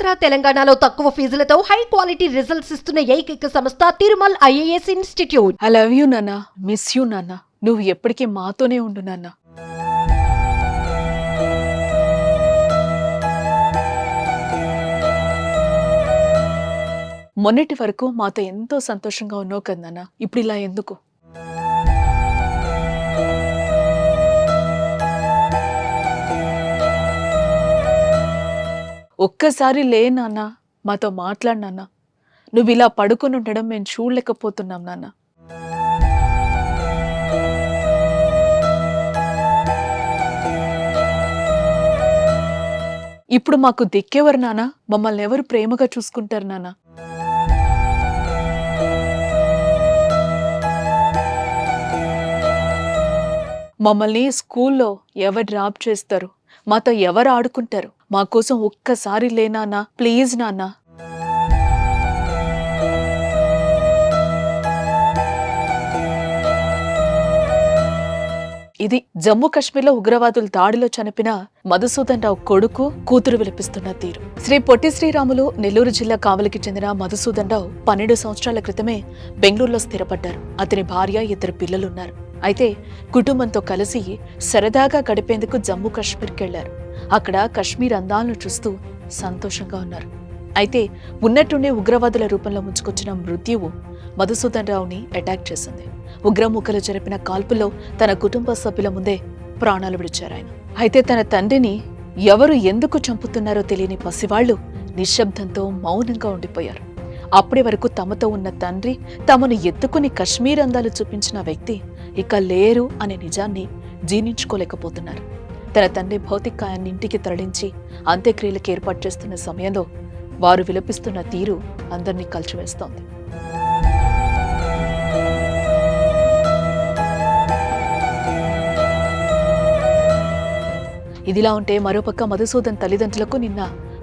ఆంధ్ర తెలంగాణలో తక్కువ ఫీజులతో high quality results ఇస్తున్న ఏకైక సంస్థ Tirumal IAS institute. I love you నాన్న, మిస్ యూ నాన్న. నువ్వు ఎప్పటికీ మాతోనే ఉండు నాన్న. మొన్నటి వరకు మాతో ఎంతో సంతోషంగా ఉన్నావు కదా నాన్న, ఇప్పుడు ఇలా ఎందుకు? ఒక్కసారి లే నాన్న, మాతో మాట్లాడు నాన్న. నువ్వు ఇలా పడుకొని ఉండడం మేము చూడలేకపోతున్నాం నాన్న. ఇప్పుడు మాకు దిక్కెవరు నాన్న? మమ్మల్ని ఎవరు ప్రేమగా చూసుకుంటారు నాన్న? మమ్మల్ని స్కూల్లో ఎవరు డ్రాప్ చేస్తారు? మాతో ఎవరు ఆడుకుంటారు? మా కోసం ఒక్కసారి లే నాన్న, ప్లీజ్ నాన్న. ఇది జమ్మూ కాశ్మీర్లో ఉగ్రవాదుల దాడిలో చనిపోయిన మధుసూదన్ రావు కొడుకు, కూతురు విలపిస్తున్న తీరు. శ్రీ పొట్టి శ్రీరాములు నెల్లూరు జిల్లా కావలికి చెందిన మధుసూదన్ రావు 12 సంవత్సరాల క్రితమే బెంగళూరులో స్థిరపడ్డారు. అతని భార్య, 2 పిల్లలున్నారు. అయితే కుటుంబంతో కలిసి సరదాగా గడిపేందుకు జమ్మూ కాశ్మీర్కి వెళ్లారు. అక్కడ కశ్మీర్ అందాలను చూస్తూ సంతోషంగా ఉన్నారు. అయితే ఉన్నట్టుండే ఉగ్రవాదుల రూపంలో ముంచుకొచ్చిన మృత్యువు మధుసూదన్ రావుని అటాక్ చేసింది. ఉగ్రముఖలు జరిపిన కాల్పుల్లో తన కుటుంబ సభ్యుల ముందే ప్రాణాలు విడిచారు ఆయన. అయితే తన తండ్రిని ఎవరు ఎందుకు చంపుతున్నారో తెలియని పసివాళ్లు నిశ్శబ్దంతో మౌనంగా ఉండిపోయారు. అప్పటి వరకు తమతో ఉన్న తండ్రి, తమను ఎత్తుకుని కశ్మీర్ అందాలు చూపించిన వ్యక్తి ఇక లేరు అనే నిజాన్ని జీర్ణించుకోలేకపోతున్నారు. తన తండ్రి భౌతికాయాన్ని ఇంటికి తరలించి అంత్యక్రియలకు ఏర్పాటు చేస్తున్న సమయంలో వారు విలపిస్తున్న తీరు అందరినీ కలిచివేస్తోంది. ఇదిలా ఉంటే మరోపక్క మధుసూదన్ తల్లిదండ్రులకు నిన్న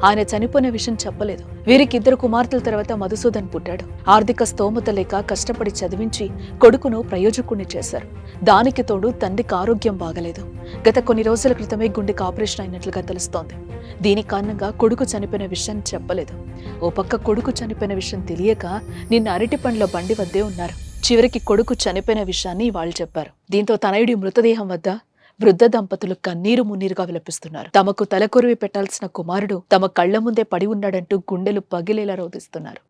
ఆయన చనిపోయిన విషయం చెప్పలేదు. వీరికి 2 కుమార్తెల తర్వాత మధుసూదన్ పుట్టాడు. ఆర్థిక స్తోమత లేక కష్టపడి చదివించి కొడుకును ప్రయోజకుణ్ణి చేశారు. దానికి తోడు తండ్రికి ఆరోగ్యం బాగలేదు. గత కొన్ని రోజుల క్రితమే గుండెకి ఆపరేషన్ అయినట్లుగా తెలుస్తోంది. దీని కారణంగా కొడుకు చనిపోయిన విషయం చెప్పలేదు. ఓ పక్క కొడుకు చనిపోయిన విషయం తెలియక నిన్న అరటి పండ్ల బండి వద్దే ఉన్నారు. చివరికి కొడుకు చనిపోయిన విషయాన్ని వాళ్ళు చెప్పారు. దీంతో తనయుడి మృతదేహం వద్ద వృద్ధ దంపతులు కన్నీరు మున్నీరుగా విలపిస్తున్నారు. తమకు తలకొరివి పెట్టాల్సిన కుమారుడు తమ కళ్ల ముందే పడి ఉన్నాడంటూ గుండెలు పగిలేలా రోధిస్తున్నారు.